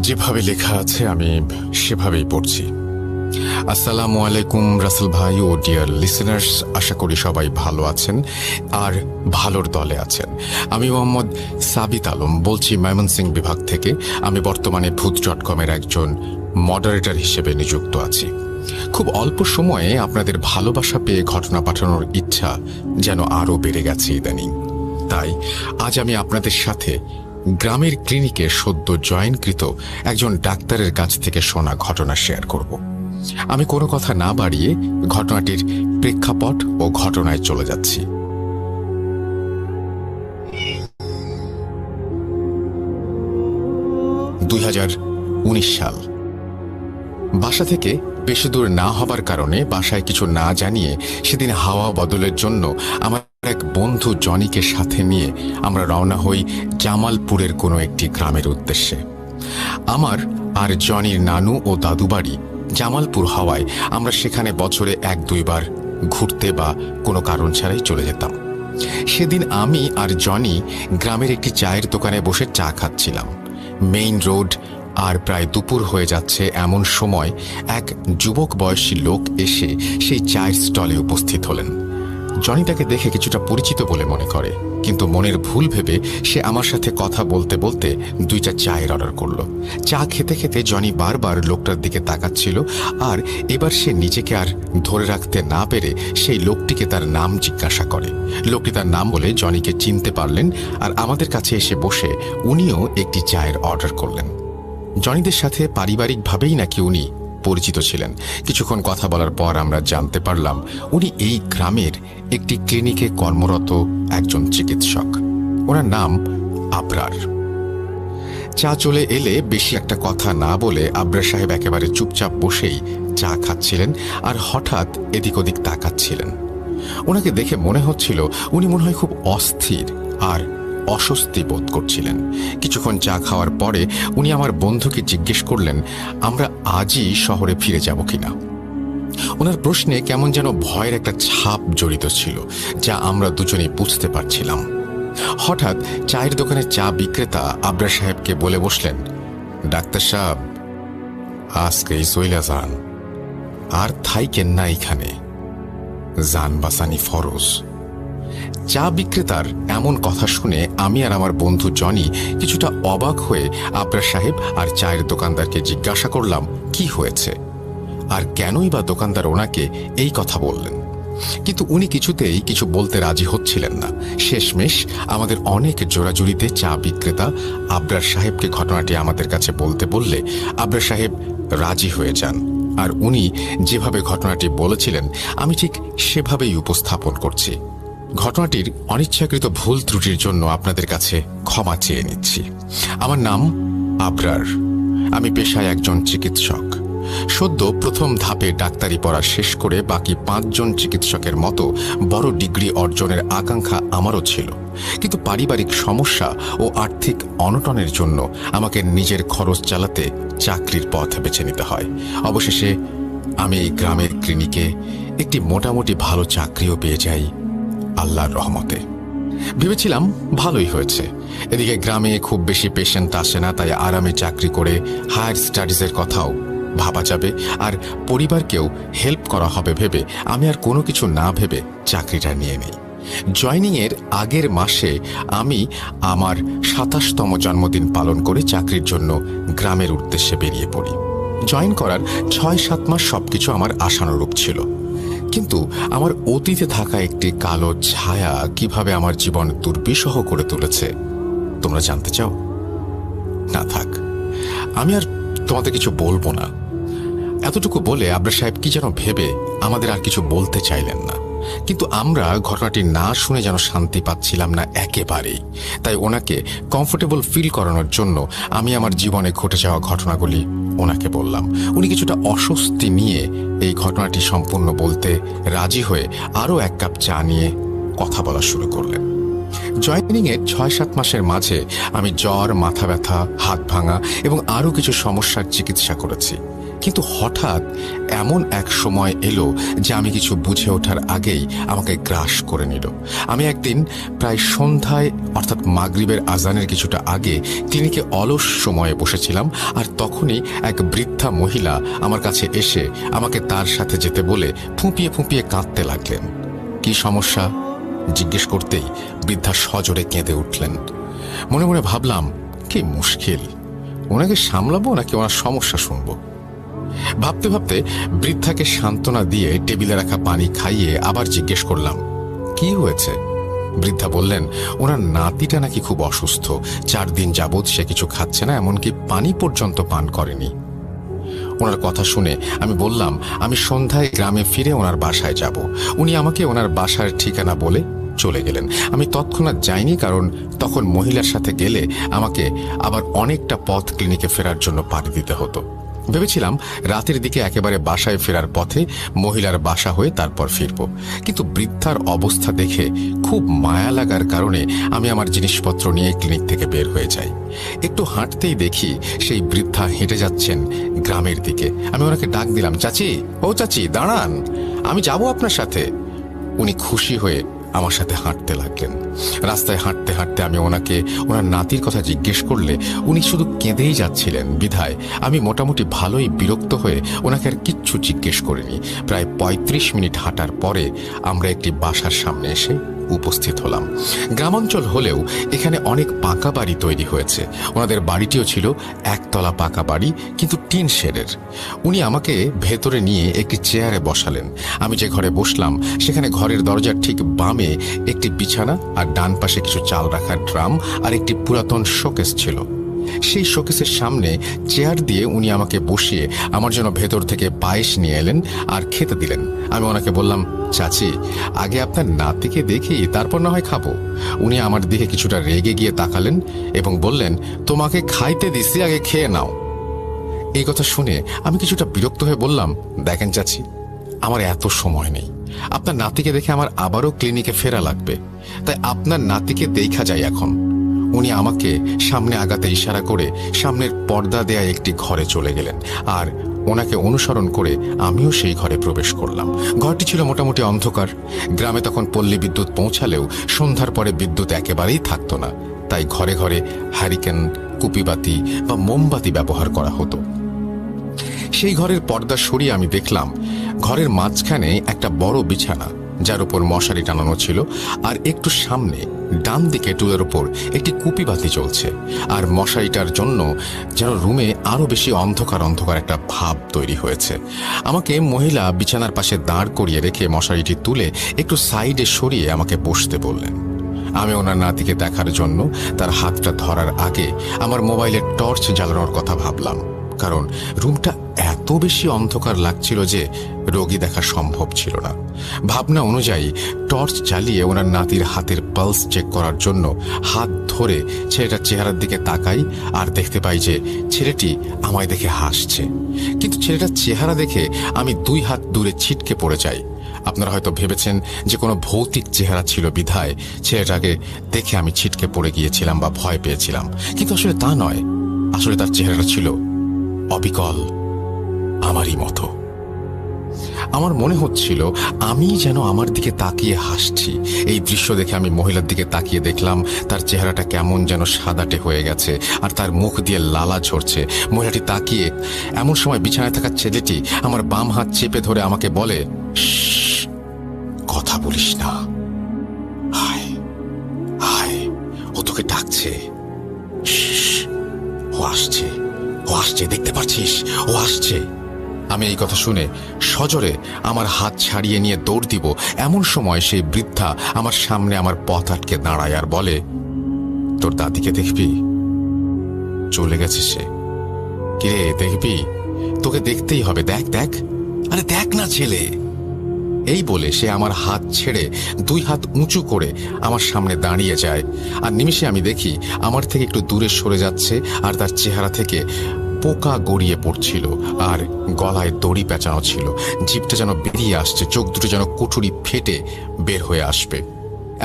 যেভাবে লেখা আছে আমি সেভাবেই পড়ছি। আসসালামু আলাইকুম রাসেল ভাই ও ডিয়ার লিসেনার্স, আশা করি সবাই ভালো আছেন আর ভালোর দলে আছেন। আমি মোহাম্মদ সাবিত আলম বলছি ময়মনসিংহ বিভাগ থেকে। আমি বর্তমানে ভূত.কমের একজন মডারেটর হিসেবে নিযুক্ত আছি। খুব অল্প সময়ে আপনাদের ভালোবাসা পেয়ে ঘটনা পাঠানোর ইচ্ছা যেন আরও বেড়ে গেছে ইদানিং। তাই আজ আমি আপনাদের সাথে গ্রামের ক্লিনিকে সদ্য জয়েনকৃত একজন ডাক্তারের কাছ থেকে শোনা ঘটনা শেয়ার করব। আমি কোনো কথা না বাড়িয়ে ঘটনাটির প্রেক্ষাপট ও ঘটনায় চলে যাচ্ছি। 2019 সাল। বাসা থেকে বেশি দূর না হবার কারণে বাসায় কিছু না জানিয়ে সেদিন হাওয়া বদলের জন্য আমার এক বন্ধু জনিকে সাথে নিয়ে আমরা রওনা হই জামালপুরের কোনো একটি গ্রামের উদ্দেশ্যে। আমার আর জনির নানু ও দাদু বাড়ি জামালপুর হওয়ায় আমরা সেখানে বছরে 1-2 বার ঘুরতে বা কোনো কারণ ছাড়াই চলে যেতাম। সেদিন আমি আর জনি গ্রামের একটি চায়ের দোকানে বসে চা খাচ্ছিলাম। মেইন রোড আর প্রায় দুপুর হয়ে যাচ্ছে এমন সময় এক যুবক বয়সী লোক এসে সেই চায়ের স্টলে উপস্থিত হলেন। জনি তাকে দেখে কিছুটা পরিচিত বলে মনে করে, কিন্তু মনের ভুল ভেবে সে আমার সাথে কথা বলতে বলতে 2টা চায়ের অর্ডার করল। চা খেতে খেতে জনি বারবার লোকটার দিকে তাকাচ্ছিল, আর এবার সে নিজেকে আর ধরে রাখতে না পেরে সেই লোকটিকে তার নাম জিজ্ঞাসা করে। লোকটি তার নাম বলে জনিকে চিনতে পারলেন, আর আমাদের কাছে এসে বসে উনিও একটি চায়ের অর্ডার করলেন। জনিদের সাথে পারিবারিকভাবেই নাকি উনি পরিচিত ছিলেন। কিছুক্ষণ কথা বলার পর আমরা জানতে পারলাম উনি এই গ্রামের একটি ক্লিনিকে কর্মরত একজন চিকিৎসক। ওনার নাম আবরার। চা চলে এলে বেশি একটা কথা না বলে আবরার সাহেব একেবারে চুপচাপ বসেই চা খাচ্ছিলেন আর হঠাৎ এদিক ওদিক তাকাচ্ছিলেন। ওনাকে দেখে মনে হচ্ছিল উনি মনে হয় খুব অস্থির আর অস্বস্তি বোধ করছিলেন। কিছুক্ষণ চা খাওয়ার পরে উনি আমার বন্ধুকে জিজ্ঞেস করলেন আমরা আজই শহরে ফিরে যাব কিনা। ওনার প্রশ্নে কেমন যেন ভয়ের একটা ছাপ জড়িত ছিল, যা আমরা দুজনেই বুঝতে পারছিলাম। হঠাৎ চায়ের দোকানের চা বিক্রেতা আবরার সাহেবকে বলে বসলেন, ডাক্তার সাহেব, আজকেই চইলা যান, আর থাইকেন না এখানে, জান বাঁচানি ফরজ। চা বিক্রেতার এমন কথা শুনে আমি আর আমার বন্ধু জনি কিছুটা অবাক হয়ে আবরার সাহেব আর চায়ের দোকানদারকে জিজ্ঞাসা করলাম কি হয়েছে আর কেনই বা দোকানদার ওনাকে এই কথা বললেন। কিন্তু উনি কিছুতেই কিছু বলতে রাজি হচ্ছিলেন না। শেষমেশ আমাদের অনেক জোরাজুরিতে চা বিক্রেতা আবরার সাহেবকে ঘটনাটি আমাদের কাছে বলতে বললে আবরার সাহেব রাজি হয়ে যান, আর উনি যেভাবে ঘটনাটি বলেছিলেন আমি ঠিক সেভাবেই উপস্থাপন করছি। ঘটনাটির অনিচ্ছাকৃত ভুল ত্রুটির জন্য আপনাদের কাছে ক্ষমা চেয়ে নিচ্ছি। আমার নাম আবরার। আমি পেশায় একজন চিকিৎসক। সদ্য প্রথম ধাপে ডাক্তারি পড়া শেষ করে বাকি 5 জন চিকিৎসকের মতো বড় ডিগ্রি অর্জনের আকাঙ্ক্ষা আমারও ছিল, কিন্তু পারিবারিক সমস্যা ও আর্থিক অনটনের জন্য আমাকে নিজের খরচ চালাতে চাকরির পথ বেছে নিতে হয়। অবশেষে আমি এই গ্রামের ক্লিনিকে একটি মোটামুটি ভালো চাকরিও পেয়ে যাই আল্লাহর রহমতে। ভেবেছিলাম ভালোই হয়েছে, এদিকে গ্রামে খুব বেশি পেশেন্ট আসে না, তাই আরামে চাকরি করে হায়ার স্টাডিজের কথাও ভাবা যাবে আর পরিবারকেও হেল্প করা হবে ভেবে আমি আর কোনো কিছু না ভেবে চাকরিটা নিয়ে নিই। জয়নিংয়ের আগের মাসে আমি আমার 27তম জন্মদিন পালন করে চাকরির জন্য গ্রামের উদ্দেশ্যে বেরিয়ে পড়ি। জয়েন করার 6-7 মাস সবকিছু আমার আশানুরূপ ছিল, কিন্তু আমার অতীতে থাকা একটি কালো ছায়া কিভাবে আমার জীবন দুর্বিষহ করে তুলেছে তোমরা জানতে চাও? না থাক, আমি আর তোমাদের কিছু বলবো না। এতটুকু বলে আবরার সাহেব কি যেন ভেবে আমাদের আর কিছু বলতে চাইলেন না, কিন্তু আমরা ঘটনাটি না শুনে যেন শান্তি পাচ্ছিলাম না একেবারেই। তাই ওনাকে কমফোর্টেবল ফিল করানোর জন্য আমি আমার জীবনে ঘটে যাওয়া ঘটনাগুলি ওনাকে বললাম। উনি কিছুটা অস্বস্তি নিয়ে এই ঘটনাটি সম্পূর্ণ বলতে রাজি হয়ে আরও 1 কাপ চা নিয়ে কথা বলা শুরু করলেন। জয়েনিংয়ের 6-7 মাসের মাঝে আমি জ্বর, মাথা ব্যথা, হাত ভাঙা এবং আরও কিছু সমস্যার চিকিৎসা করেছি। কিন্তু হঠাৎ এমন এক সময় এলো যে আমি কিছু বুঝে ওঠার আগেই আমাকে গ্রাস করে নিল। আমি একদিন প্রায় সন্ধ্যায় অর্থাৎ মাগরিবের আজানের কিছুটা আগে ক্লিনিকে অলস সময়ে বসেছিলাম, আর তখনই এক বৃদ্ধা মহিলা আমার কাছে এসে আমাকে তার সাথে যেতে বলে ফুঁপিয়ে ফুঁপিয়ে কাঁদতে লাগলেন। কি সমস্যা জিজ্ঞেস করতেই বৃদ্ধা সজোরে কেঁদে উঠলেন। মনে মনে ভাবলাম, কি মুশকিল, ওনাকে সামলাবো নাকি ওনার সমস্যা শুনবো। ভাবতে ভাবতে বৃদ্ধাকে সান্ত্বনা দিয়ে টেবিলে রাখা পানি খাইয়ে আবার জিজ্ঞেস করলাম, কি হয়েছে? বৃদ্ধা বললেন, ওনার নাতিটা নাকি খুব অসুস্থ, 4 দিন যাবৎ সে কিছু খাচ্ছে না, এমনকি পানি পর্যন্ত পান করেনি। ওনার কথা শুনে আমি বললাম, আমি সন্ধ্যায় গ্রামে ফিরে ওনার বাসায় যাব। উনি আমাকে ওনার বাসার ঠিকানা বলে চলে গেলেন। আমি তৎক্ষণাৎ যাইনি, কারণ তখন মহিলার সাথে গেলে আমাকে আবার অনেকটা পথ ক্লিনিকে ফেরার জন্য পাড়ি দিতে হতো। ভেবেছিলাম রাতের দিকে একেবারে বাসায় ফেরার পথে মহিলার বাসা হয়ে তারপর ফিরব, কিন্তু বৃদ্ধার অবস্থা দেখে খুব মায়া লাগার কারণে আমি আমার জিনিসপত্র নিয়ে ক্লিনিক থেকে বের হয়ে যাই। একটু হাঁটতেই দেখি সেই বৃদ্ধা হেঁটে যাচ্ছেন গ্রামের দিকে। আমি ওনাকে ডাক দিলাম, চাচি, ও চাচি, দাঁড়ান, আমি যাব আপনার সাথে। উনি খুশি হয়ে আমার সাথে হাঁটতে লাগলেন। রাস্তায় হাঁটতে হাঁটতে আমি ওনাকে ওনার নাতির কথা জিজ্ঞেস করলে উনি শুধু কেঁদেই যাচ্ছিলেন। বিধায় আমি মোটামুটি ভালোই বিরক্ত হয়ে ওনাকে আর কিচ্ছু জিজ্ঞেস করিনি। প্রায় 35 মিনিট হাঁটার পরে আমরা একটি বাসার সামনে এসে উপস্থিত হলাম। গ্রামাঞ্চল হলেও এখানে অনেক পাকা বাড়ি তৈরি হয়েছে। ওনাদের বাড়িটিও ছিল একতলা পাকা বাড়ি, কিন্তু টিন শেডের। উনি আমাকে ভেতরে নিয়ে একটি চেয়ারে বসালেন। আমি যে ঘরে বসলাম সেখানে ঘরের দরজার ঠিক বামে একটি বিছানা, আর ডান পাশে কিছু চাল রাখার ড্রাম আর একটি পুরাতন শোকেস ছিল। সেই শোকেসের সামনে চেয়ার দিয়ে উনি আমাকে বসিয়ে আমার জন্য ভেতর থেকে পায়েস নিয়ে এলেন আর খেতে দিলেন। আমি ওনাকে বললাম, চাচি, আগে আপনার নাতিকে দেখি, তারপর না হয় খাবো। উনি আমার দিকে কিছুটা রেগে গিয়ে তাকালেন এবং বললেন, তোমাকে খাইতে দিছি, আগে খেয়ে নাও। এই কথা শুনে আমি কিছুটা বিরক্ত হয়ে বললাম, দেখেন চাচি, আমার এত সময় নেই। আপনার নাতিকে দেখে আমার আবারও ক্লিনিকে ফেরা লাগবে, তাই আপনার নাতিকে দেখা যায় এখন। উনি আমাকে সামনে আগাতে ইশারা করে সামনের পর্দা দেয়া একটি ঘরে চলে গেলেন, আর ওনাকে অনুসরণ করে আমিও সেই ঘরে প্রবেশ করলাম। ঘরটি ছিল মোটামুটি অন্ধকার। গ্রামে তখন পল্লী বিদ্যুৎ পৌঁছালেও সন্ধ্যার পরে বিদ্যুৎ একেবারেই থাকতো না, তাই ঘরে ঘরে হ্যারিকেন, কুপিবাতি বা মোমবাতি ব্যবহার করা হতো। সেই ঘরের পর্দা সরিয়ে আমি দেখলাম ঘরের মাঝখানে একটা বড় বিছানা, যার উপর মশারি টানানো ছিল, আর একটু সামনে ডান দিকে টুলের উপর একটি কুপিবাতি চলছে। আর মশারিটার জন্য যেন রুমে আরো বেশি অন্ধকার অন্ধকার একটা ভাব তৈরি হয়েছে। আমাকে মহিলা বিছানার পাশে দাঁড় করিয়ে রেখে মশারিটি তুলে একটু সাইডে সরিয়ে আমাকে বসতে বললেন। আমি ওনার নাতিকে দেখার জন্য তার হাতটা ধরার আগে আমার মোবাইলের টর্চ জ্বালানোর কথা ভাবলাম, কারণ রুমটা এত বেশি অন্ধকার লাগছিল যে রোগী দেখা সম্ভব ছিল না। ভাবনা অনুযায়ী টর্চ জ্বালিয়ে ওনার নাতির হাতের পালস চেক করার জন্য হাত ধরে ছেলেটার চেহারার দিকে তাকাই, আর দেখতে পাই যে ছেলেটি আমায় দেখে হাসছে। কিন্তু ছেলেটার চেহারা দেখে আমি 2 হাত দূরে ছিটকে পড়ে যাই। আপনারা হয়তো ভেবেছেন যে কোনো ভৌতিক চেহারা ছিল বিধায় ছেলেটাকে দেখে আমি ছিটকে পড়ে গিয়েছিলাম বা ভয় পেয়েছিলাম, কিন্তু আসলে তা নয়। আসলে তার চেহারাটা ছিল অবিকল, আমারই মতো। আমার মনে হচ্ছিল আমি যেন আমার দিকে তাকিয়ে হাসছি। এই দৃশ্য দেখে আমি মহিলার দিকে তাকিয়ে দেখলাম তার চেহারাটা কেমন যেন সাদাটে হয়ে গেছে, আর তার মুখ দিয়ে লালা ঝরছে। মহিলাটি তাকিয়ে এমন সময় বিছানায় থাকা ছেলেটি আমার বাম হাত চেপে ধরে আমাকে বলে, কথা বলিস না, হায় হায়, ও তোকে ডাকছে, ও আসছে, ও আসছে, দেখতে পাচ্ছিস, ও আসছে। আমি এই কথা শুনে সজোরে আমার হাত ছাড়িয়ে নিয়ে দৌড় দিব, এমন সময় সেই বৃদ্ধা আমার সামনে আমার পথ আটকে দাঁড়ায় আর বলে, তোর দাদিকে দেখবি? চলে গেছে সে। কিরে, দেখবি? তোকে দেখতেই হবে, দেখ দেখ, আরে দেখ না ছেলে। এই বলে সে আমার হাত ছেড়ে 2 হাত উঁচু করে আমার সামনে দাঁড়িয়ে যায়, আর নিমিষে আমি দেখি আমার থেকে একটু দূরে সরে যাচ্ছে, আর তার চেহারা থেকে পোকা গড়িয়ে পড়ছিল, আর গলায় দড়ি পেঁচানো ছিল। জিভটা যেন বেরিয়ে আসছে, চোখ দুটো যেন কুঠুরি ফেটে বের হয়ে আসবে।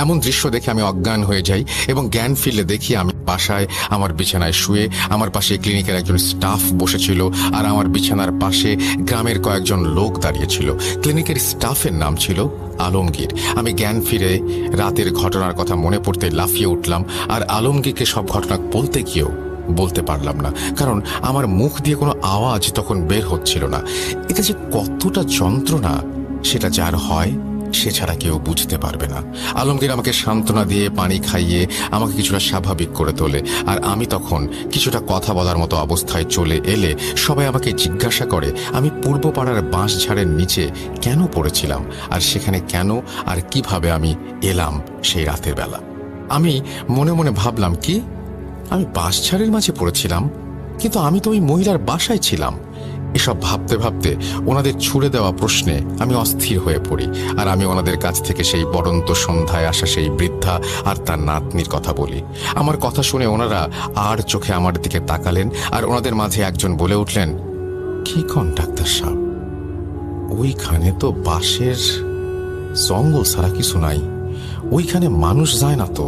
এমন দৃশ্য দেখে আমি অজ্ঞান হয়ে যাই এবং জ্ঞান ফিরলে দেখি আমি বাসায় আমার বিছানায় শুয়ে, আমার পাশে ক্লিনিকের একজন স্টাফ বসেছিল আর আমার বিছানার পাশে গ্রামের কয়েকজন লোক দাঁড়িয়েছিল। ক্লিনিকের স্টাফের নাম ছিল আলমগীর। আমি জ্ঞান ফিরে রাতের ঘটনার কথা মনে পড়তে লাফিয়ে উঠলাম, আর আলমগীরকে সব ঘটনা বলতে গিয়েও বলতে পারলাম না, কারণ আমার মুখ দিয়ে কোনো আওয়াজ তখন বের হচ্ছিল না। এটা যে কতটা যন্ত্রণা সেটা যার হয় সে ছাড়া কেউ বুঝতে পারবে না। আলমগীর আমাকে সান্ত্বনা দিয়ে পানি খাইয়ে আমাকে কিছুটা স্বাভাবিক করে তোলে, আর আমি তখন কিছুটা কথা বলার মতো অবস্থায় চলে এলে সবাই আমাকে জিজ্ঞাসা করে আমি পূর্বপাড়ার বাঁশঝাড়ের নিচে কেন পড়েছিলাম, আর সেখানে কেন আর কিভাবে আমি এলাম সেই রাতের বেলা। আমি মনে মনে ভাবলাম, কি আমি বাঁশঝাড়ের মাঝে পড়েছিলাম, কিন্তু আমি তো ওই মহিলার বাসায় ছিলাম। এসব ভাবতে ভাবতে ওনাদের ছুড়ে দেওয়া প্রশ্নে আমি অস্থির হয়ে পড়ি, আর আমি ওনাদের কাছ থেকে সেই বরন্ত সন্ধ্যায় আসা সেই বৃদ্ধা আর তার নাতনির কথা বলি। আমার কথা শুনে ওনারা আর চোখে আমার দিকে তাকালেন, আর ওনাদের মাঝে একজন বলে উঠলেন, কি কন ডাক্তার সাহেব, ওইখানে তো বাঁশের জঙ্গল ছাড়া কিছু নাই, ওইখানে মানুষ যায় না তো,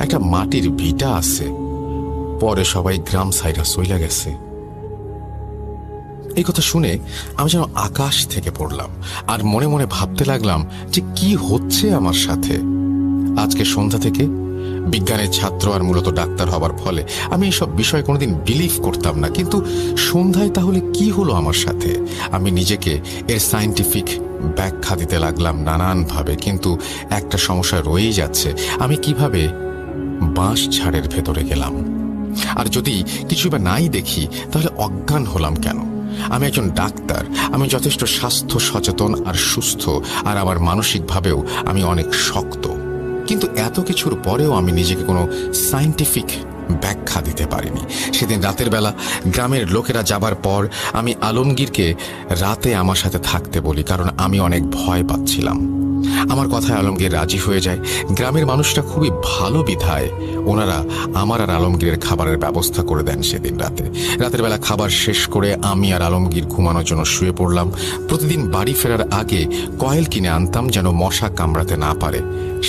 একটা মাটির ভিটা আছে, পরে সবাই গ্রাম সাইডা চইলা গেছে। এই কথা শুনে আমি যেন আকাশ থেকে পড়লাম, আর মনে মনে ভাবতে লাগলাম যে কি হচ্ছে আমার সাথে। আজকে সন্ধ্যা থেকে বিজ্ঞানের ছাত্র আর মূলত ডাক্তার হবার ফলে আমি এইসব বিষয়ে কোনোদিন বিলিভ করতাম না, কিন্তু সন্ধ্যায় তাহলে কি হলো আমার সাথে? আমি নিজেকে এর সায়েন্টিফিক ব্যাখ্যা দিতে লাগলাম নানানভাবে, কিন্তু একটা সমস্যা রয়েই যাচ্ছে, আমি কিভাবে বাঁশ ঝাড়ের ভেতরে গেলাম? আর যদি কিছু বা নাই দেখি তাহলে অজ্ঞান হলাম কেন? আমি একজন ডাক্তার, আমি যথেষ্ট স্বাস্থ্য সচেতন আর সুস্থ, আর আমার মানসিকভাবেও আমি অনেক শক্ত, কিন্তু এত কিছুর পরেও আমি নিজেকে কোনো সায়েন্টিফিক ব্যাখ্যা দিতে পারিনি। সেদিন রাতের বেলা গ্রামের লোকেরা যাবার পর আমি আলমগীরকে রাতে আমার সাথে থাকতে বলি, কারণ আমি অনেক ভয় পাচ্ছিলাম। আমার কথায় আলমগীর রাজি হয়ে যায়। গ্রামের মানুষটা খুবই ভালো বিধায় ওনারা আমার আর আলমগীরের খাবারের ব্যবস্থা করে দেন সেদিন রাতে। রাতের বেলা খাবার শেষ করে আমি আর আলমগীর ঘুমানোর জন্য শুয়ে পড়লাম। প্রতিদিন বাড়ি ফেরার আগে কয়েল কিনে আনতাম যেন মশা কামড়াতে না পারে।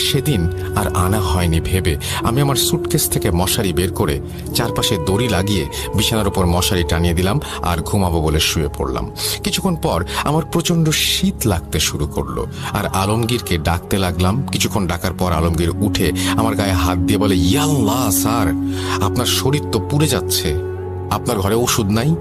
সেদিন আর আনা হয়নি ভেবে আমি আমার সুটকেস থেকে মশারি বের করে চারপাশে দড়ি লাগিয়ে বিছানার উপর মশারি টানিয়ে দিলাম আর ঘুমাবো বলে শুয়ে পড়লাম। কিছুক্ষণ পর আমার প্রচন্ড শীত লাগতে শুরু করলো, আর আলমগীরকে ডাকতে লাগলাম। কিছুক্ষণ ডাকার পর আলমগীর উঠে আমার গায়ে হাত দিয়ে বলে, ইয়াল্লাহ স্যার, আপনার শরীর তো পুড়ে যাচ্ছে, আপনার ঘরে ওষুধ নাই?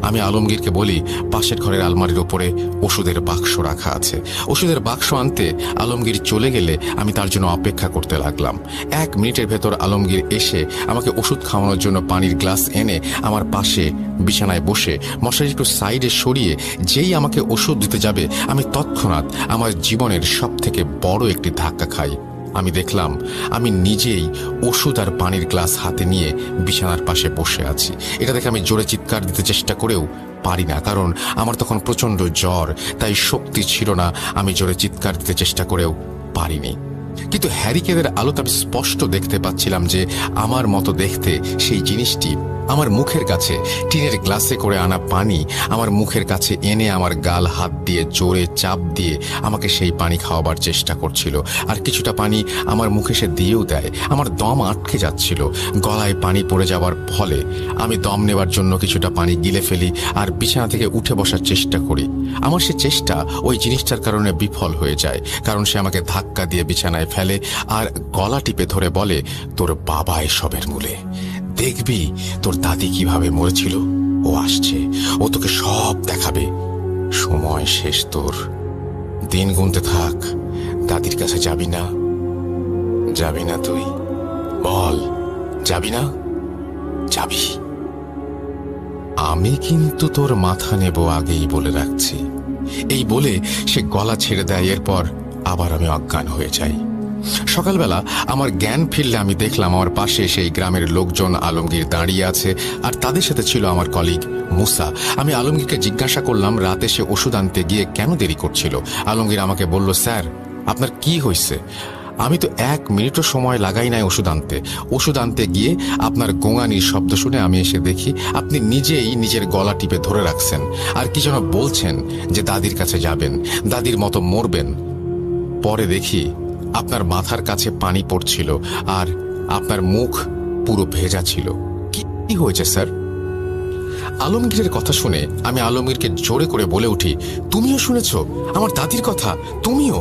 আমি আলমগীরকে বলি, পাশের ঘরের আলমারির উপরে ওষুধের বাক্স রাখা আছে। ওষুধের বাক্স আনতে আলমগীর চলে গেলে আমি তার জন্য অপেক্ষা করতে লাগলাম। 1 মিনিটের ভেতর আলমগীর এসে আমাকে ওষুধ খাওয়ানোর জন্য পানির গ্লাস এনে আমার পাশে বিছানায় বসে মশারি একটু সাইডে সরিয়ে যেই আমাকে ওষুধ দিতে যাবে, আমি তৎক্ষণাৎ আমার জীবনের সব থেকে বড় একটি ধাক্কা খাই। আমি দেখলাম আমি নিজেই ওষুধ আর পানির গ্লাস হাতে নিয়ে বিছানার পাশে বসে আছি। এটা দেখে আমি জোরে চিৎকার দিতে চেষ্টা করেও পারি না, কারণ আমার তখন প্রচন্ড জ্বর, তাই শক্তি ছিল না। আমি জোরে চিৎকার দিতে চেষ্টা করেও পারিনি। কিন্তু হ্যারিকেনের আলোতে আমি স্পষ্ট দেখতে পাচ্ছিলাম যে আমার মতো দেখতে সেই জিনিসটি আমার মুখের কাছে টিনের গ্লাসে করে আনা পানি আমার মুখের কাছে এনে আমার গাল হাত দিয়ে জোরে চাপ দিয়ে আমাকে সেই পানি খাওয়াবার চেষ্টা করছিল। আর কিছুটা পানি আমার মুখে সে দিয়েও দেয়। আমার দম আটকে যাচ্ছিল। গলায় পানি পড়ে যাওয়ার ফলে আমি দম নেবার জন্য কিছুটা পানি গিলে ফেলি আর বিছানা থেকে উঠে বসার চেষ্টা করি। আমার সে চেষ্টা ওই জিনিসটার কারণে বিফল হয়ে যায়, কারণ সে আমাকে ধাক্কা দিয়ে বিছানায় ফেলে আর গলা টিপে ধরে বলে, তোর বাবা এসবের মূলে, দেখবি তোর দাদি কিভাবে মরেছিল, ও আসছে, ও তোকে সব দেখাবে, সময় শেষ তোর, দিন গুনতে থাক, দাদির কাছে যাবি না? যাবি না তুই? বল, যাবি না? যাবি? আমি কিন্তু তোর মাথা নেব আগেই বলে রাখছি। এই বলে সে গলা ছেড়ে দেয়। এরপর আবার আমি অজ্ঞান হয়ে যাই। সকালবেলা আমার জ্ঞান ফিরলে আমি দেখলাম আমার পাশে সেই গ্রামের লোকজন আলমগীর দাঁড়িয়ে আছে, আর তাদের সাথে ছিল আমার কলিগ মুসা। আমি আলমগীরকে জিজ্ঞাসা করলাম রাতে সে ওষুধ আনতে গিয়ে কেন দেরি করছিল। আলমগীর আমাকে বলল, স্যার, আপনার কি হয়েছে? আমি তো 1 মিনিটও সময় লাগাই নাই ওষুধ আনতে। ওষুধ আনতে গিয়ে আপনার গোঙানির শব্দ শুনে আমি এসে দেখি আপনি নিজেই নিজের গলা টিপে ধরে রাখছেন, আর কি যেন বলছেন যে দাদির কাছে যাবেন, দাদির মতো মরবেন। পরে দেখি আপনার মাথার কাছে পানি পড়ছিল আর আপনার মুখ পুরো ভেজা ছিল। কি হয়েছে স্যার? আলমগীরের কথা শুনে আমি আলমগীরকে জোরে করে বলে উঠি, তুমিও শুনেছ আমার দাদির কথা? তুমিও?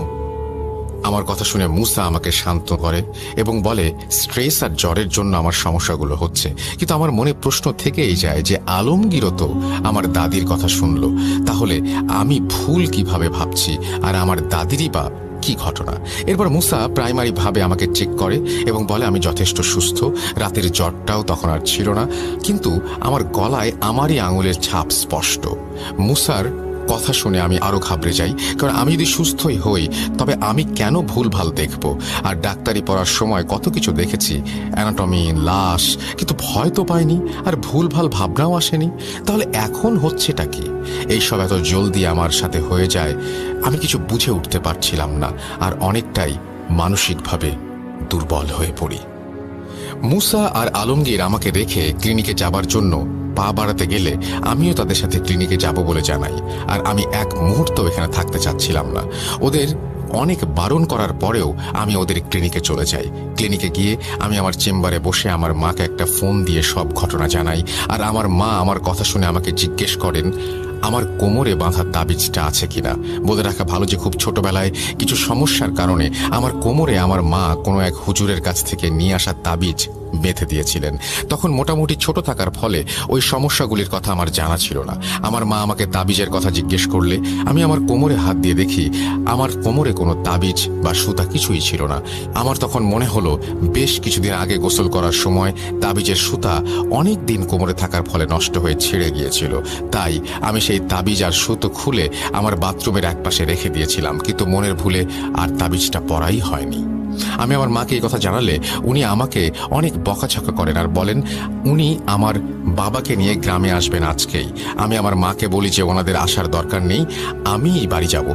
আমার কথা শুনে মুসা আমাকে শান্ত করে এবং বলে, স্ট্রেস আর জ্বরের জন্য আমার সমস্যাগুলো হচ্ছে। কিন্তু আমার মনে প্রশ্ন থেকেই যায় যে আলমগীরও তো আমার দাদির কথা শুনল, তাহলে আমি ভুল কিভাবে ভাবছি আর আমার দাদিরই বা কি ঘটনা? এরপর মুসা প্রাইমারি ভাবে আমাকে চেক করে এবং বলে আমি যথেষ্ট সুস্থ, রাতের জ্বরটাও তখন আর ছিল না, কিন্তু আমার গলায় আমারই আঙুলের ছাপ স্পষ্ট। মুসার কথা শুনে আমি আরো ঘাবড়ে যাই, কারণ আমি যদি সুস্থই হই তবে আমি কেন ভুলভাল দেখব? আর ডাক্তারি পড়ার সময় কত কিছু দেখেছি, অ্যানাটমি, লাশ, কিন্তু ভয় তো পাইনি আর ভুলভাল ভাবনাও আসেনি। তাহলে এখন হচ্ছেটা কি? এইসব এত জলদি আমার সাথে হয়ে যায়, আমি কিছু বুঝে উঠতে পারছিলাম না আর অনেকটাই মানসিকভাবে দুর্বল হয়ে পড়ি। মুসা আর আলমগীর আমাকে রেখে ক্লিনিকে যাবার জন্য পা বাড়াতে গেলে আমিও তাদের সাথে ক্লিনিকে যাব বলে জানাই। আর আমি এক মুহূর্ত এখানে থাকতে চাচ্ছিলাম না। ওদের অনেক বারণ করার পরেও আমি ওদের ক্লিনিকে চলে যাই। ক্লিনিকে গিয়ে আমি আমার চেম্বারে বসে আমার মাকে একটা ফোন দিয়ে সব ঘটনা জানাই। আর আমার মা আমার কথা শুনে আমাকে জিজ্ঞেস করেন আমার কোমরে বাঁধা তাবিজটা আছে কিনা। বলে রাখা ভালো যে খুব ছোটবেলায় কিছু সমস্যার কারণে আমার কোমরে আমার মা কোনো এক হুজুরের কাছ থেকে নিয়ে আসা তাবিজ বেঁধে দিয়েছিলেন। তখন মোটামুটি ছোট থাকার ফলে ওই সমস্যাগুলির কথা আমার জানা ছিল না। আমার মা আমাকে তাবিজের কথা জিজ্ঞেস করলে আমি আমার কোমরে হাত দিয়ে দেখি আমার কোমরে কোনো তাবিজ বা সুতা কিছুই ছিল না। আমার তখন মনে হলো বেশ কিছুদিন আগে গোসল করার সময় তাবিজের সুতা অনেক দিন কোমরে থাকার ফলে নষ্ট হয়ে ছিঁড়ে গিয়েছিল। তাই আমি সেই তাবিজ আর সুতো খুলে আমার বাথরুমের একপাশে রেখে দিয়েছিলাম, কিন্তু মনের ভুলে আর তাবিজটা পরাই হয়নি। আমি আমার মাকে এই কথা জানালে উনি আমাকে অনেক বকাঝকা করেন আর বলেন উনি আমার বাবাকে নিয়ে গ্রামে আসবেন আজকেই। আমি আমার মাকে বলি যে ওনাদের আসার দরকার নেই, আমিই বাড়ি যাব।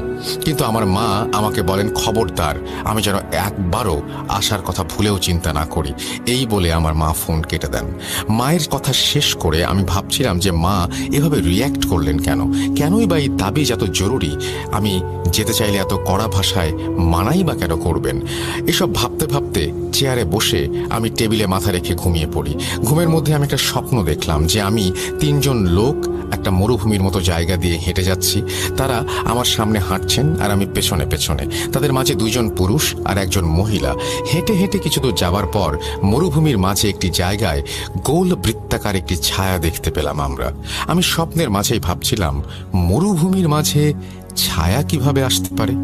কিন্তু আমার মা আমাকে বলেন খবরদার আমি যেন একবারও আসার কথা ভুলেও চিন্তা না করি। এই বলে আমার মা ফোন কেটে দেন। মায়ের কথা শেষ করে আমি ভাবছিলাম যে মা এভাবে রিয়্যাক্ট করলেন কেনই বা এই তাবিজ এত জরুরি? আমি যেতে চাইলে এত কড়া ভাষায় মানাই বা কেন করবেন? এসব ভাবতে ভাবতে চেয়ারে বসে আমি টেবিলে মাথা রেখে ঘুমিয়ে পড়ি। ঘুমের মধ্যে আমি একটা স্বপ্ন দেখলাম যে আমি তিনজন লোক একটা মরুভূমির মতো জায়গা দিয়ে হেঁটে যাচ্ছি। তারা আমার সামনে হাঁটছেন আর আমি পেছনে পেছনে। তাদের মাঝে দুইজন পুরুষ আর একজন মহিলা। হেঁটে হেঁটে কিছু দূর যাবার পর মরুভূমির মাঝে একটি জায়গায় গোল বৃত্তাকার একটি ছায়া দেখতে পেলাম আমরা। আমি স্বপ্নের মাঝেই ভাবছিলাম মরুভূমির মাঝে ছায়া কিভাবে আসতে পারে।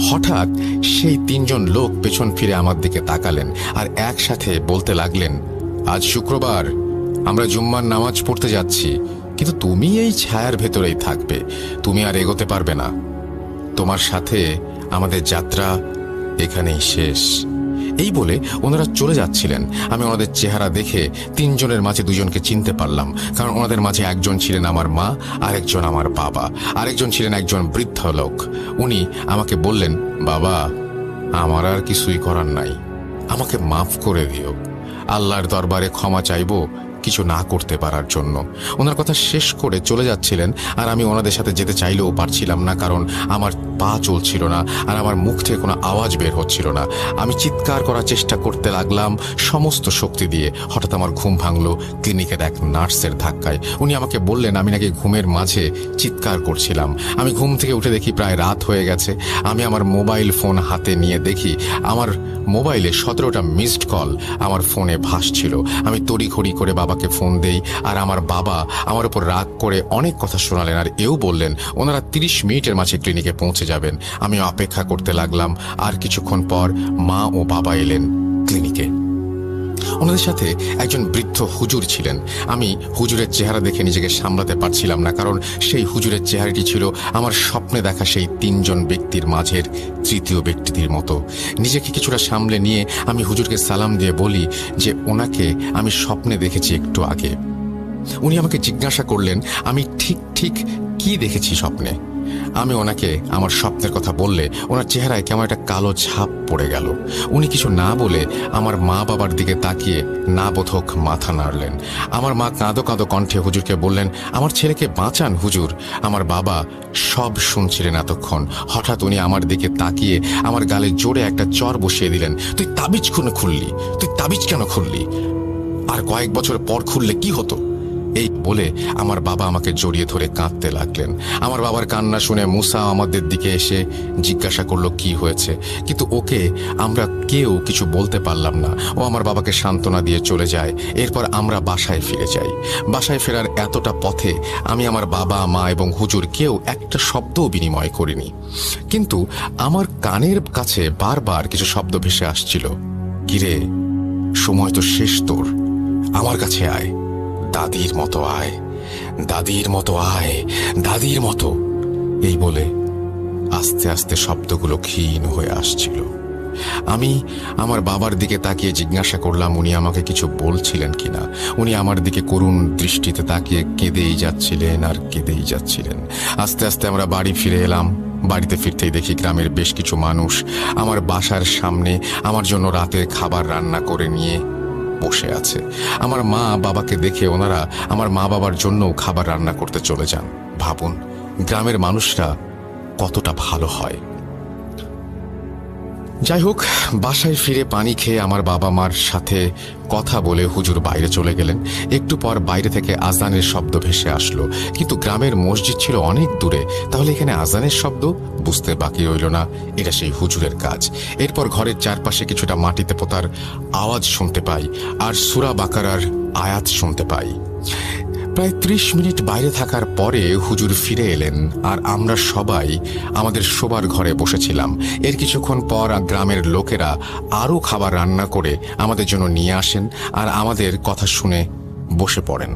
হঠাৎ সেই তিনজন লোক পেছন ফিরে আমার দিকে তাকালেন আর একসাথে বলতে লাগলেন, আজ শুক্রবার, আমরা জুম্মার নামাজ পড়তে যাচ্ছি, কিন্তু তুমি এই ছায়ার ভেতরেই থাকবে, তুমি আর এগোতে পারবে না। তোমার সাথে আমাদের যাত্রা এখানেই শেষ। এই বলে ওনারা চলে যাচ্ছিলেন। আমি ওনাদের চেহারা দেখে তিনজনের মাঝে দুজনকে চিনতে পারলাম, কারণ ওনাদের মাঝে একজন ছিলেন আমার মা, আরেকজন আমার বাবা, আরেকজন ছিলেন একজন বৃদ্ধ লোক। উনি আমাকে বললেন, বাবা, আমার আর কিছুই করার নাই, আমাকে মাফ করে দিও, আল্লাহর দরবারে ক্ষমা চাইবো কিছু না করতে পারার জন্য। ওনার কথা শেষ করে চলে যাচ্ছিলেন আর আমি ওনাদের সাথে যেতে চাইলেও পারছিলাম না, কারণ আমার পা চলছিল না আর আমার মুখ থেকে কোনো আওয়াজ বের হচ্ছিল না। আমি চিৎকার করার চেষ্টা করতে লাগলাম সমস্ত শক্তি দিয়ে। হঠাৎ আমার ঘুম ভাঙলো ক্লিনিকের এক নার্সের ধাক্কায়। উনি আমাকে বললেন আমি নাকি ঘুমের মাঝে চিৎকার করছিলাম। আমি ঘুম থেকে উঠে দেখি প্রায় রাত হয়ে গেছে। আমি আমার মোবাইল ফোন হাতে নিয়ে দেখি আমার মোবাইলে 17টা মিসড কল আমার ফোনে ভাসছিল। আমি তড়িঘড়ি করে বাবাকে ফোন দেই আর আমার বাবা আমার উপর রাগ করে অনেক কথা শোনালেন আর এও বললেন ওনারা 30 মিনিটের মাঝে ক্লিনিকে পৌঁছে যাবেন। আমি অপেক্ষা করতে লাগলাম আর কিছুক্ষণ পর মা ও বাবা এলেন ক্লিনিকে। ওনাদের সাথে একজন বৃদ্ধ হুজুর ছিলেন। আমি হুজুরের চেহারা দেখে নিজেকে সামলাতে পারছিলাম না, কারণ সেই হুজুরের চেহারাটি ছিল আমার স্বপ্নে দেখা সেই তিনজন ব্যক্তির মাঝের তৃতীয় ব্যক্তিটির মতো। নিজেকে কিছুটা সামলে নিয়ে আমি হুজুরকে সালাম দিয়ে বলি যে ওনাকে আমি স্বপ্নে দেখেছি একটু আগে। উনি আমাকে জিজ্ঞাসা করলেন আমি ঠিক ঠিক কি দেখেছি স্বপ্নে। আমি ওনাকে আমার স্বপ্নের কথা বললে ওনার চেহারায় কেমন একটা কালো ছাপ পড়ে গেল। উনি কিছু না বলে আমার মা বাবার দিকে তাকিয়ে না বোধক মাথা নাড়লেন। আমার মা কাঁদো কাঁদো কণ্ঠে হুজুরকে বললেন, আমার ছেলেকে বাঁচান হুজুর। আমার বাবা সব শুনছিলেন এতক্ষণ। হঠাৎ উনি আমার দিকে তাকিয়ে আমার গালে জোরে একটা চর বসিয়ে দিলেন। তুই তাবিজ কেন খুললি? তুই তাবিজ কেন খুললি? আর কয়েক বছর পর খুললে কি হতো? এই বলে আমার বাবা আমাকে জড়িয়ে ধরে কাঁদতে লাগলেন। আমার বাবার কান্না শুনে মুসা আমাদের দিকে এসে জিজ্ঞাসা করলো কি হয়েছে, কিন্তু ওকে আমরা কেউ কিছু বলতে পারলাম না। ও আমার বাবাকে সান্ত্বনা দিয়ে চলে যায়। এরপর আমরা বাসায় ফিরে যাই। বাসায় ফেরার এতটা পথে আমি আমার বাবা মা এবং হুজুর কেউ একটা শব্দও বিনিময় করিনি। কিন্তু আমার কানের কাছে বারবার কিছু শব্দ ভেসে আসছিল। কিরে, সময় তো শেষ তোর, আমার কাছে আয়, দাদির মতো আয়, দাদির মতো আয়, দাদির মতো। এই বলে আস্তে আস্তে শব্দগুলো ক্ষীণ হয়ে আসছিল। আমি আমার বাবার দিকে তাকিয়ে জিজ্ঞাসা করলাম উনি আমাকে কিছু বলছিলেন কিনা। উনি আমার দিকে করুণ দৃষ্টিতে তাকিয়ে কেঁদেই যাচ্ছিলেন আর কেঁদেই যাচ্ছিলেন। আস্তে আস্তে আমরা বাড়ি ফিরে এলাম। বাড়িতে ফিরতেই দেখি গ্রামের বেশ কিছু মানুষ আমার বাসার সামনে আমার জন্য রাতের খাবার রান্না করে নিয়ে বসে আছে। আমার মা বাবাকে দেখে ওনারা আমার মা বাবার জন্যও খাবার রান্না করতে চলে যান। ভাবুন, গ্রামের মানুষরা কতটা ভালো হয়। যাই হোক, বাসায় ফিরে পানি খেয়ে আমার বাবা মার সাথে কথা বলে হুজুর বাইরে চলে গেলেন। একটু পর বাইরে থেকে আজানের শব্দ ভেসে আসলো, কিন্তু গ্রামের মসজিদ ছিল অনেক দূরে। তাহলে এখানে আজানের শব্দ? বুঝতে বাকি রইল না এটা সেই হুজুরের কাজ। এরপর ঘরের চারপাশে কিছুটা মাটিতে পোতার আওয়াজ শুনতে পাই আর সূরা বাকারার আয়াত শুনতে পাই। প্রায় ৩০ মিনিট বাইরে থাকার পরে হুজুর ফিরে এলেন আর আমরা সবাই আমাদের শোবার ঘরে বসেছিলাম। এর কিছুক্ষণ পর গ্রামের লোকেরা আরও খাবার রান্না করে আমাদের জন্য নিয়ে আসেন আর আমাদের কথা শুনে বসে পড়েন।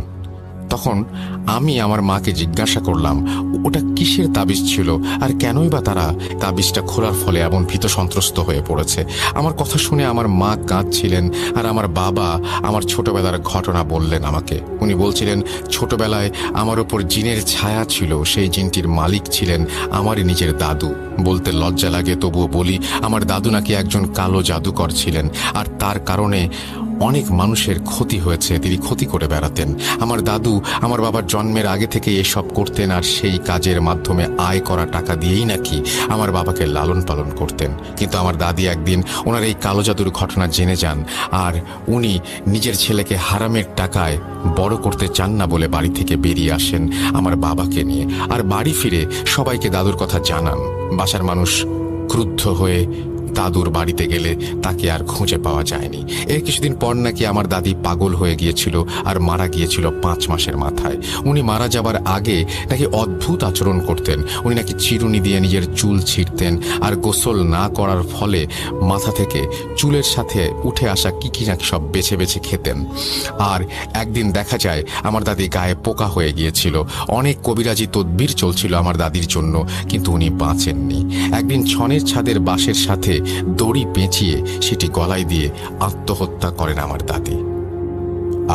তখন আমি আমার মাকে জিজ্ঞাসা করলাম ওটা কিসের তাবিজ ছিল আর কেনই বা তারা তাবিজটা খোলার ফলে এমন ভীত সন্ত্রস্ত হয়ে পড়েছে। আমার কথা শুনে আমার মা কাঁদছিলেন আর আমার বাবা আমার ছোটবেলার ঘটনা বললেন আমাকে। উনি বলছিলেন ছোটবেলায় আমার ওপর জিনের ছায়া ছিল, সেই জিনটির মালিক ছিলেন আমারই নিজের দাদু। বলতে লজ্জা লাগে তবুও বলি, আমার দাদু নাকি একজন কালো জাদুকর ছিলেন আর তার কারণে অনেক মানুষের ক্ষতি হয়েছে। তিনি ক্ষতি করে বেড়াতেন। আমার দাদু আমার বাবার জন্মের আগে থেকে এসব করতেন আর সেই কাজের মাধ্যমে আয় করা টাকা দিয়েই নাকি আমার বাবাকে লালন পালন করতেন। কিন্তু আমার দাদি একদিন ওনার এই কালো জাদুর ঘটনা জেনে যান আর উনি নিজের ছেলেকে হারামের টাকায় বড় করতে চান না বলে বাড়ি থেকে বেরিয়ে আসেন আমার বাবাকে নিয়ে। আর বাড়ি ফিরে সবাইকে দাদুর কথা জানান। বাসার মানুষ ক্রুদ্ধ হয়ে দাদুর বাড়িতে গেলে তাকে আর খুঁজে পাওয়া যায়নি। এর কিছুদিন পর নাকি আমার দাদি পাগল হয়ে গিয়েছিল আর মারা গিয়েছিল 5 মাসের মাথায়। উনি মারা যাবার আগে নাকি অদ্ভুত আচরণ করতেন। উনি নাকি চিরুনি দিয়ে নিজের চুল ছিঁড়তেন আর গোসল না করার ফলে মাথা থেকে চুলের সাথে উঠে আসা কি নাকি সব বেছে বেছে খেতেন। আর একদিন দেখা যায় আমার দাদি গায়ে পোকা হয়ে গিয়েছিল। অনেক কবিরাজি তদবির চলছিল আমার দাদির জন্য, কিন্তু উনি বাঁচেননি। একদিন ছনের ছাদের বাঁশের সাথে দড়ি পেঁচিয়ে সেটি গলায় দিয়ে আত্মহত্যা করেন আমার দাদি।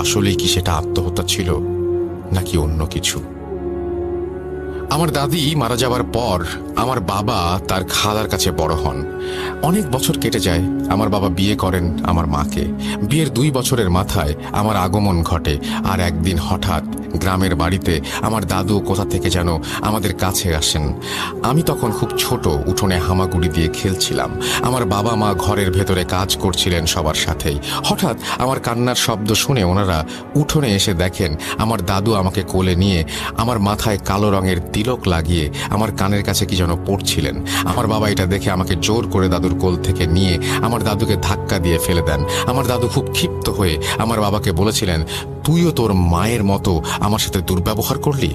আসলেই কি সেটা আত্মহত্যা ছিল নাকি অন্য কিছু? আমার দাদি মারা যাবার পর আমার বাবা তার খালার কাছে বড় হন। অনেক বছর কেটে যায়। আমার বাবা বিয়ে করেন আমার মাকে। বিয়ের 2 বছরের মাথায় আমার আগমন ঘটে। আর একদিন হঠাৎ গ্রামের বাড়িতে আমার দাদু কোথা থেকে যেন আমাদের কাছে আসেন। আমি তখন খুব ছোট, উঠোনে হামাগুড়ি দিয়ে খেলছিলাম। আমার বাবা মা ঘরের ভেতরে কাজ করছিলেন সবার সাথেই। হঠাৎ আমার কান্নার শব্দ শুনে ওনারা উঠোনে এসে দেখেন আমার দাদু আমাকে কোলে নিয়ে আমার মাথায় কালো রঙের তিলক লাগিয়ে আমার কানের কাছে কি যেন পড়ছিলেন। আমার বাবা এটা দেখে আমাকে জোর করে দাদুর কোল থেকে নিয়ে আমার দাদুকে ধাক্কা দিয়ে ফেলে দেন। আমার দাদু খুব ক্ষিপ্ত হয়ে আমার বাবাকে বলেছিলেন, তুইও তোর মায়ের মতো আমার সাথে দুর্ব্যবহার করলি?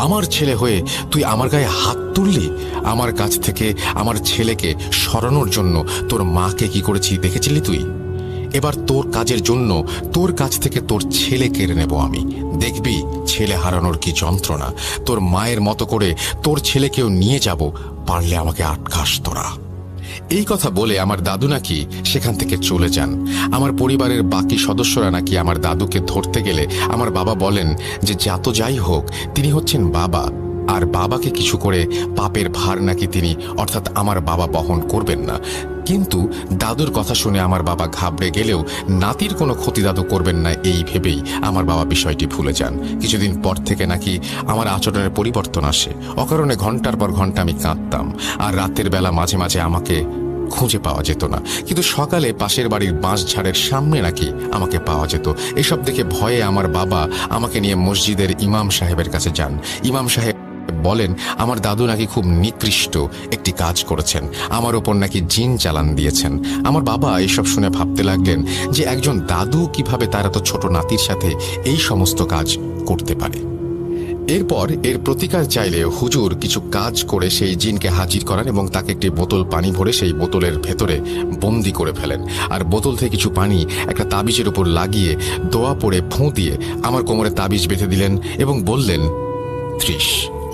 আমার ছেলে হয়ে তুই আমার গায়ে হাত তুললি? আমার কাছ থেকে আমার ছেলেকে সরানোর জন্য তোর মাকে কি করেছি দেখেছিলি তুই? এবার তোর কাজের জন্য তোর কাছ থেকে তোর ছেলে কেড়ে নেব আমি। দেখবি ছেলে হারানোর কি যন্ত্রণা। তোর মায়ের মতো করে তোর ছেলেকেও নিয়ে যাব, পারলে আমাকে আটকাস তোরা। এই কথা বলে আমার দাদু নাকি সেখান থেকে চলে যান। আমার পরিবারের বাকি সদস্যরা নাকি আমার দাদুকে ধরতে গেলে আমার বাবা বলেন যে যত যাই হোক তিনি হচ্ছেন বাবা আর আর বাবাকে কিছু করে পাপের ভার নাকি তিনি অর্থাৎ আমার বাবা বহন করবেন না। কিন্তু দাদুর কথা শুনে আমার বাবা ঘাবড়ে গেলেও নাতির কোনো ক্ষতি দাদু করবেন না এই ভেবেই আমার বাবা বিষয়টি ভুলে যান। কিছুদিন পর থেকে নাকি আমার আচরণের পরিবর্তন আসে। অকারণে ঘন্টার পর ঘন্টা আমি কাঁদতাম, আর রাতের বেলা মাঝে মাঝে আমাকে খুঁজে পাওয়া যেত না, কিন্তু সকালে পাশের বাড়ির বাঁশঝাড়ের সামনে নাকি আমাকে পাওয়া যেত। এসব দেখে ভয়ে আমার বাবা আমাকে নিয়ে মসজিদের ইমাম সাহেবের কাছে যান। ইমাম সাহেব বলেন আমার দাদু নাকি খুব নিকৃষ্ট একটি কাজ করেছেন, আমার ওপর নাকি জিন চালান দিয়েছেন। আমার বাবা এসব শুনে ভাবতে লাগলেন যে একজন দাদু কিভাবে তার এত ছোট নাতির সাথে এই সমস্ত কাজ করতে পারে। এরপর এর প্রতিকার চাইলে হুজুর কিছু কাজ করে সেই জিনকে হাজির করান এবং তাকে একটি বোতল পানি ভরে সেই বোতলের ভেতরে বন্দি করে ফেলেন, আর বোতল থেকে কিছু পানি একটা তাবিজের উপর লাগিয়ে দোয়া পড়ে ফুঁ দিয়ে আমার কোমরে তাবিজ বেঁধে দিলেন এবং বললেন 30,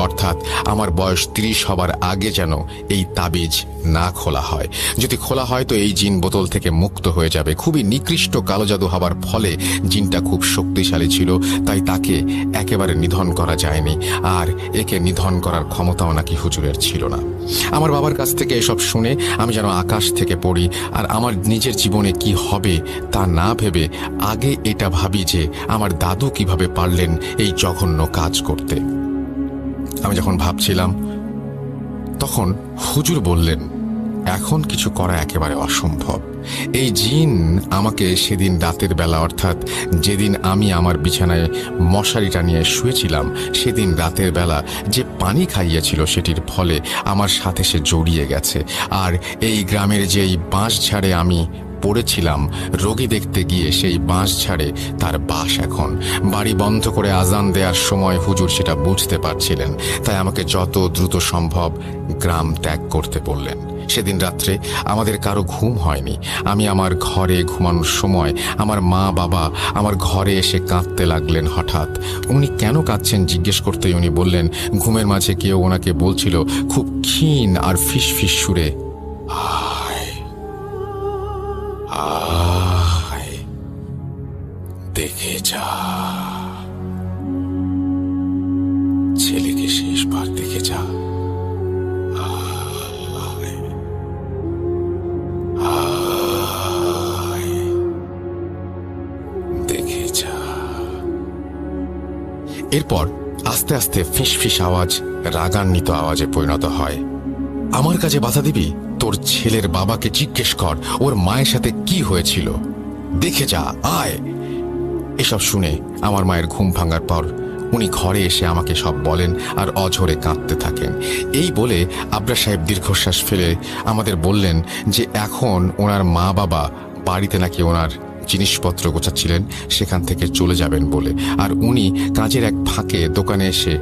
অর্থাৎ আমার বয়স 30 হবার আগে যেন এই তাবিজ না খোলা হয়। যদি খোলা হয় তো এই জিন বোতল থেকে মুক্ত হয়ে যাবে। খুবই নিকৃষ্ট কালো জাদু হবার ফলে জিনটা খুব শক্তিশালী ছিল, তাই তাকে একেবারে নিধন করা যায়নি, আর একে নিধন করার ক্ষমতাও নাকি হুজুরের ছিল না। আমার বাবার কাছ থেকে এসব শুনে আমি যেন আকাশ থেকে পড়ি, আর আমার নিজের জীবনে কি হবে তা না ভেবে আগে এটা ভাবি যে আমার দাদু কিভাবে পারলেন এই জঘন্য কাজ করতে। আমি যখন ভাবছিলাম তখন হুজুর বললেন এখন কিছু করা একেবারে অসম্ভব। এই জিন আমাকে সেদিন রাতের বেলা, অর্থাৎ যেদিন আমি আমার বিছানায় মশারিটা নিয়ে শুয়েছিলাম, সেদিন রাতের বেলা যে পানি খাইয়েছিল সেটির ফলে আমার সাথে সে জড়িয়ে গেছে। আর এই গ্রামের যেই বাঁশঝাড়ে আমি পড়েছিলাম রোগী দেখতে গিয়ে, সেই বাঁশঝাড়ে তার বাস এখন। বাড়ি বন্ধ করে আজান দেওয়ার সময় হুজুর সেটা বুঝতে পারছিলেন, তাই আমাকে যত দ্রুত সম্ভব গ্রাম ত্যাগ করতে বললেন। সেদিন রাত্রে আমাদের কারো ঘুম হয়নি। আমি আমার ঘরে ঘুমানোর সময় আমার মা বাবা আমার ঘরে এসে কাঁদতে লাগলেন। হঠাৎ উনি কেন কাঁদছেন জিজ্ঞেস করতেই উনি বললেন ঘুমের মাঝে কেউ ওনাকে বলছিল খুব ক্ষীণ আর ফিস ফিস সুরে, আয় আয় দেখে যা, ছেলেকে শেষবার দেখে যা, দেখে যা। এরপর আস্তে আস্তে ফিসফিস আওয়াজ রাগান্বিত আওয়াজে পরিণত হয়। আমার কাছে বাধা দিবি? তোর ছেলের বাবাকে জিজ্ঞেস কর ওর মায়ের সাথে কি হয়েছিল, দেখে যা, আয়। এসব শুনে আমার মায়ের ঘুম ভাঙার পর উনি ঘরে এসে আমাকে সব বলেন আর অঝরে কাঁদতে থাকেন। এই বলে আবরার সাহেব দীর্ঘশ্বাস ফেলে আমাদের বললেন যে এখন ওনার মা বাবা বাড়িতে নাকি ওনার জিনিসপত্র গোছাচ্ছিলেন, সেখান থেকে চলে যাবেন বলে। আর উনি কাজের এক ফাঁকে দোকানে এসে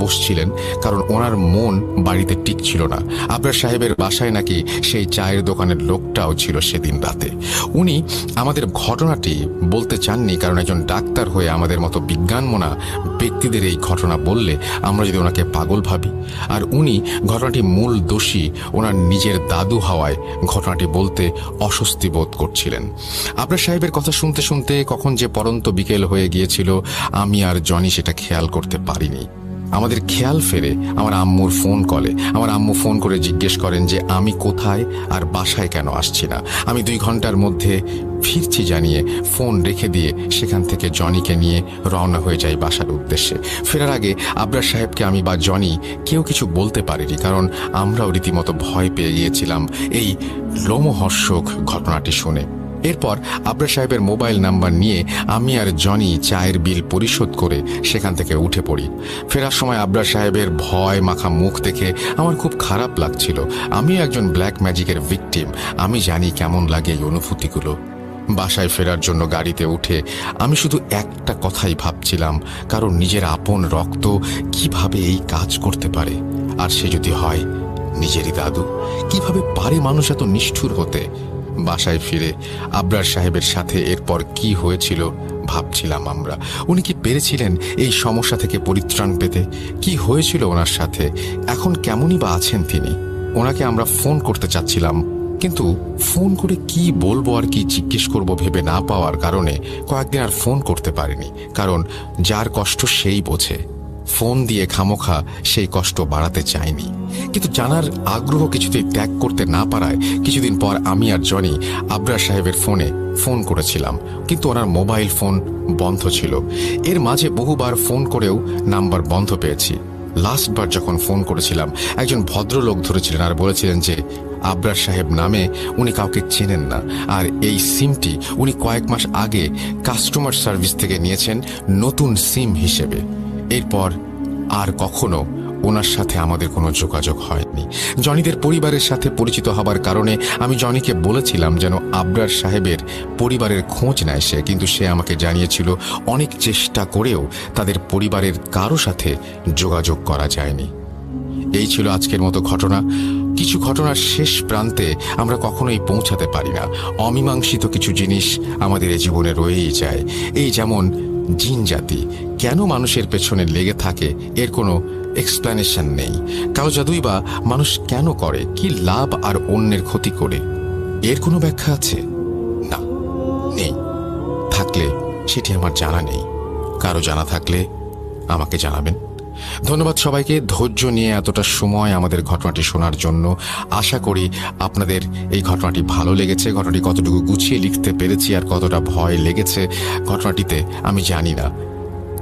বসছিলেন, কারণ ওনার মন বাড়িতে টিকছিল না। আবরার সাহেবের বাসায় নাকি সেই চায়ের দোকানের লোকটাও ছিল সেদিন রাতে। উনি আমাদের ঘটনাটি বলতে চাননি, কারণ একজন ডাক্তার হয়ে আমাদের মতো বিজ্ঞানমনা ব্যক্তিদের এই ঘটনা বললে আমরা যদি ওনাকে পাগল ভাবি। আর উনি ঘটনাটি মূল দোষী ওনার নিজের দাদু হওয়ায় ঘটনাটি বলতে অস্বস্তি বোধ করছিলেন। আবরার সাহেবের কথা শুনতে শুনতে কখন যে পরন্ত বিকেল হয়ে গিয়েছিল আমি আর জনি সেটা খেয়াল করতে পারিনি। আমাদের খেয়াল ফেরে আমার আম্মুর ফোন কলে। আমার আম্মু ফোন করে জিজ্ঞেস করেন যে আমি কোথায় আর বাসায় কেন আসছি না। আমি 2 ঘন্টার মধ্যে ফিরছি জানিয়ে ফোন রেখে দিয়ে সেখান থেকে জনিকে নিয়ে রওনা হয়ে যাই বাসার উদ্দেশ্যে। ফেরার আগে আবরার সাহেবকে আমি বা জনি কেউ কিছু বলতে পারিনি, কারণ আমরাও রীতিমতো ভয় পেয়ে গিয়েছিলাম এই লোমহর্ষক ঘটনাটি শুনে। এরপর আবরার সাহেবের মোবাইল নাম্বার নিয়ে আমি আর জনি চায়ের বিল পরিশোধ করে সেখান থেকে উঠে পড়ি। ফেরার সময় আবরার সাহেবের ভয় মাখা মুখ দেখে আমার খুব খারাপ লাগছিল। আমি একজন ব্ল্যাক ম্যাজিকের ভিকটিম, আমি জানি কেমন লাগে এই অনুভূতিগুলো। বাসায় ফেরার জন্য গাড়িতে উঠে আমি শুধু একটা কথাই ভাবছিলাম, কারণ নিজের আপন রক্ত কিভাবে এই কাজ করতে পারে, আর সে যদি হয় নিজেরই দাদু, কিভাবে পারে মানুষ এত নিষ্ঠুর হতে। বাসায় ফিরে আবরার সাহেবের সাথে এরপর কি হয়েছিল ভাবছিলাম আমরা। উনি কি পেরেছিলেন এই সমস্যা থেকে পরিত্রাণ পেতে? কি হয়েছিল ওনার সাথে? এখন কেমনই বা আছেন তিনি? ওনাকে আমরা ফোন করতে চাচ্ছিলাম, কিন্তু ফোন করে কি বলবো আর কি জিজ্ঞেস করব ভেবে না পাওয়ার কারণে কয়েকদিন আর ফোন করতে পারিনি, কারণ যার কষ্ট সেই বোঝে। ফোন দিয়ে খামোখা সেই কষ্ট বাড়াতে চাইনি, কিন্তু জানার আগ্রহ কিছুতেই ত্যাগ করতে না পারায় কিছুদিন পর আমি আর জনি আবরার সাহেবের ফোনে ফোন করেছিলাম, কিন্তু ওনার মোবাইল ফোন বন্ধ ছিল। এর মাঝে বহুবার ফোন করেও নাম্বার বন্ধ পেয়েছি। লাস্টবার যখন ফোন করেছিলাম, একজন ভদ্রলোক ধরেছিলেন আর বলেছিলেন যে আবরার সাহেব নামে উনি কাউকে চেনেন না, আর এই সিমটি উনি কয়েক মাস আগে কাস্টমার সার্ভিস থেকে নিয়েছেন নতুন সিম হিসেবে। এরপর আর কখনো ওনার সাথে আমাদের কোনো যোগাযোগ হয়নি। জনিদের পরিবারের সাথে পরিচিত হবার কারণে আমি জনিকে বলেছিলাম যেন আবরার সাহেবের পরিবারের খোঁজ নেয় সে, কিন্তু সে আমাকে জানিয়েছিল অনেক চেষ্টা করেও তাদের পরিবারের কারো সাথে যোগাযোগ করা যায়নি। এই ছিল আজকের মতো ঘটনা। কিছু ঘটনার শেষ প্রান্তে আমরা কখনোই পৌঁছাতে পারি না। অমীমাংসিত কিছু জিনিস আমাদের এই জীবনে রয়েই যায়। এই যেমন জিন জাতি কেন মানুষের পেছনে লেগে থাকে, এর কোনো এক্সপ্লেনেশন নেই। কালো জাদুই বা মানুষ কেন করে, কি লাভ আর অন্যের ক্ষতি করে, এর কোনো ব্যাখ্যা আছে? না, নেই। থাকলে সেটি আমার জানা নেই। কারো জানা থাকলে আমাকে জানাবেন। ধন্যবাদ সবাইকে ধৈর্য নিয়ে এতটা সময় আমাদের ঘটনাটি শোনার জন্য। আশা করি আপনাদের এই ঘটনাটি ভালো লেগেছে। ঘটনাটি কতটুকু গুছিয়ে লিখতে পেরেছি আর কতটা ভয় লেগেছে ঘটনাটিতে আমি জানি না।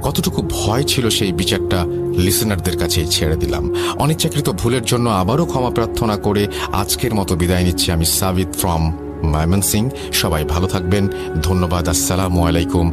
কতটুকু ভয় ছিল সেই বিচারটা লিসেনারদের কাছেই ছেড়ে দিলাম। অনিচ্ছাকৃত ভুলের জন্য আবারও ক্ষমা প্রার্থনা করে আজকের মতো বিদায় নিচ্ছি আমি সাবিত ফ্রম ময়মনসিংহ। সবাই ভালো থাকবেন। ধন্যবাদ। আসসালামু আলাইকুম।